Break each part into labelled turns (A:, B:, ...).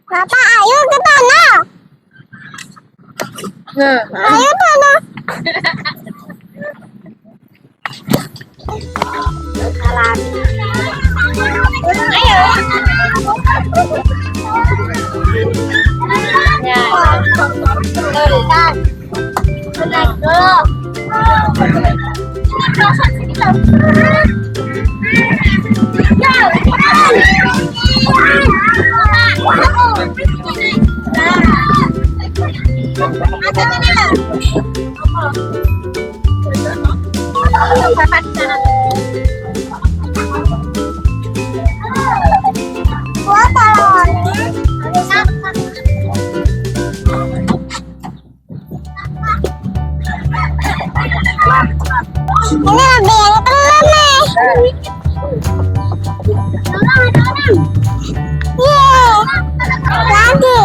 A: Bapak, ayo ke sana. Ayo ke sana. Ayo. Ya. Tulisan. Naik dulu. Ini proses ini loh. Ini lebih yang telan nih. Yeay. Lagi.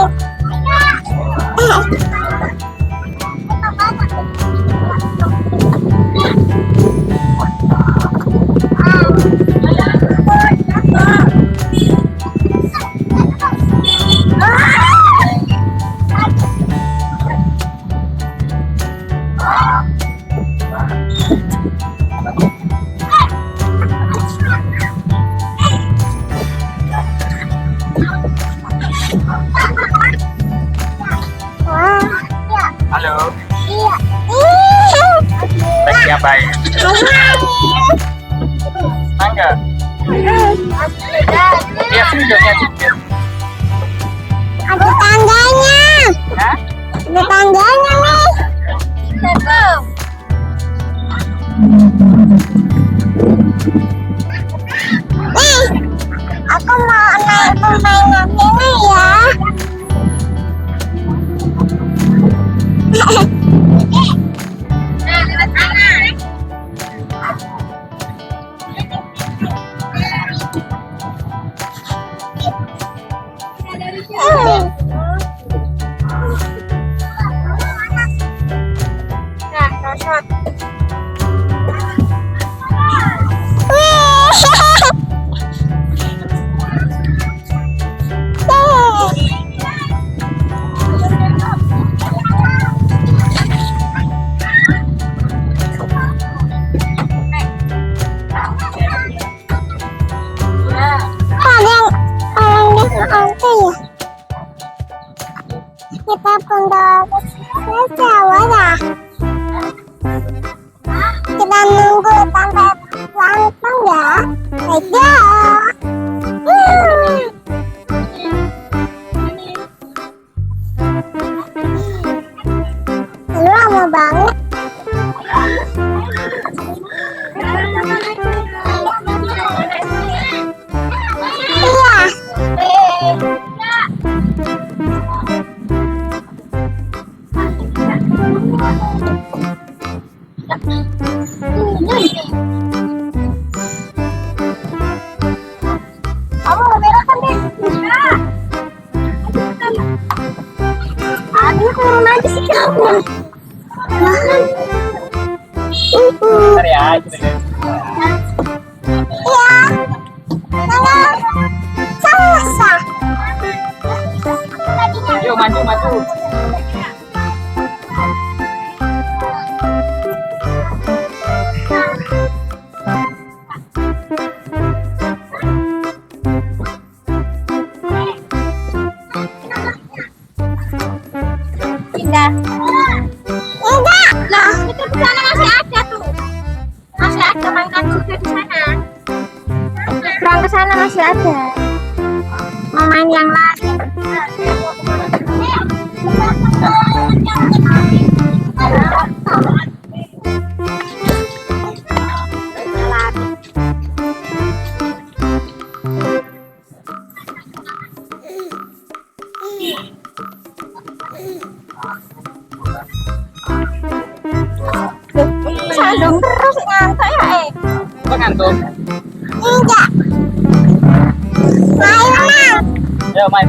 B: Halo.
A: Iya.
B: Lagi apa ya? Mangga. Lihat sini dong, lihat sini.
A: Ada tangganya.
B: Hah?
A: Ada tangganya nih. Nih, aku mau naik permainan ini ya. Nah, lewat sana. Nah, rosot. Kita pondok Jawa. Kita nunggu sampai langsung ya. Ayo. Lama banget. Kamu berekan deh. Aduh, kurang aja sih kamu.
B: Bentar ya, gitu ya.
A: Iya. Jangan salsa.
B: Yuk, maju, maju.
A: Enggak. Lah, itu di sana masih ada tuh. Masih ada mainan juga di sana. Seberang ke sana masih ada. Mau main yang lain. Sandung terus ngantuk ya,
B: Apa ngantuk?
A: Enggak. Main, Mang.
B: Ayo, main.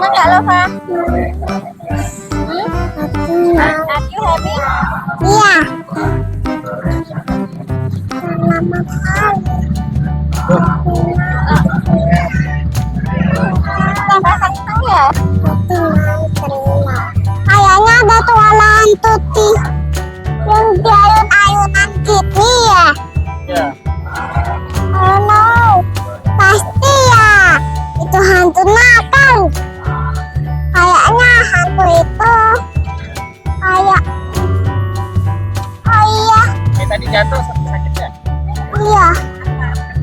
A: Senang nggak Lova? Are you happy? Iya. Selamat hari. Lova senang ya? Kayaknya ada tualangan Tuti yang di ayun-ayunan gitu ya.
B: Ya.
A: Oh no, pasti ya. Itu hantu nakal. Kayaknya hantu itu kayak, oh iya,
B: Kayak tadi jatuh sakit ya?
A: iya,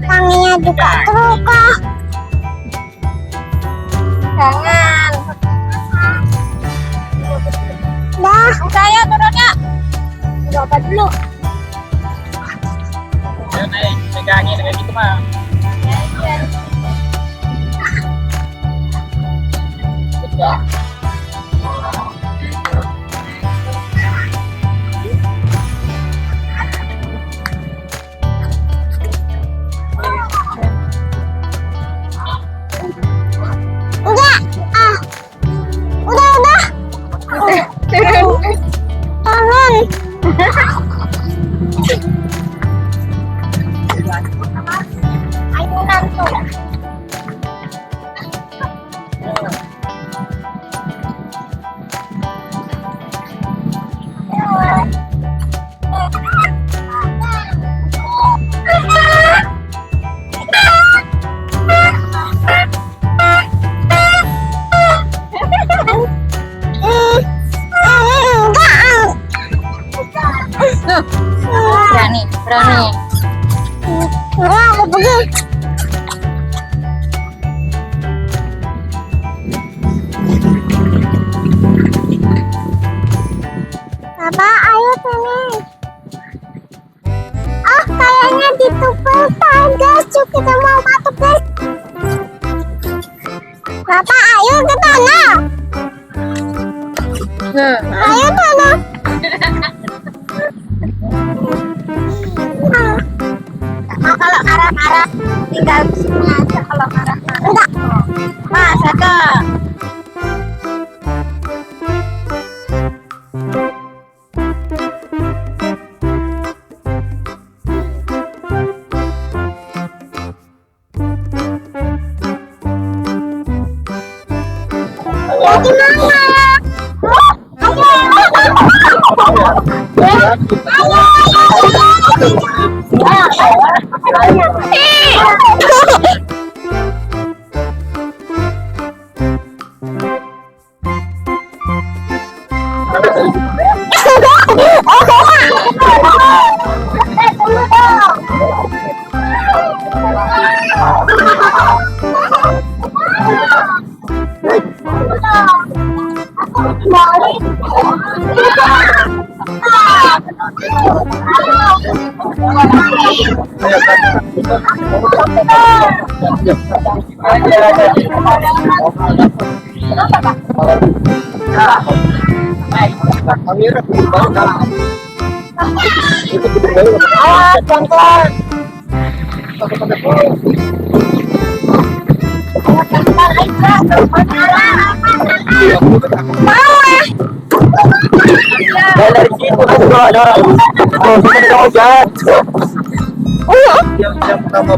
A: tangannya juga terluka. Jangan. Dah, saya turunnya. Coba dulu.
B: Ya naik, pegangin dengan gitu mah.
A: Enggak, udah. Turun. Ayunan tuh.
C: Berani.
A: Pergi. Papa, ayo sini. Oh, kayaknya ditumpulkan, guys. Yuk kita mau masuk, guys. Papa, ayo ke sana. Ayo sana. Kalau arah-arah tinggal di sini aja kalau arah-arah. Enggak. Masa kak? Ya gimana? Awas, pelan-pelan.
B: Dari situ kan juga ada orang. Oh, kita tidak mau jahat. Yang pertama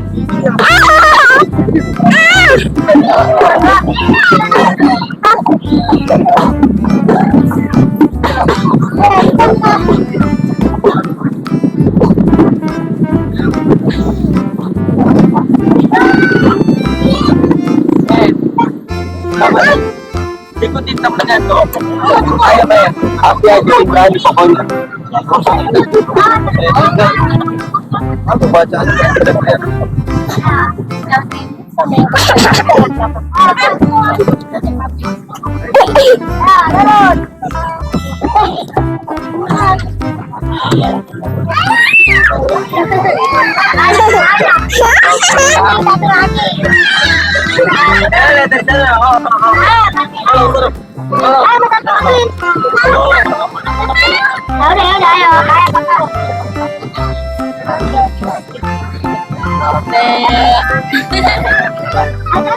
B: ikutin temennya tuh. Ayo bayar. Api aja berani pokoknya. Aku baca aja.
A: Ada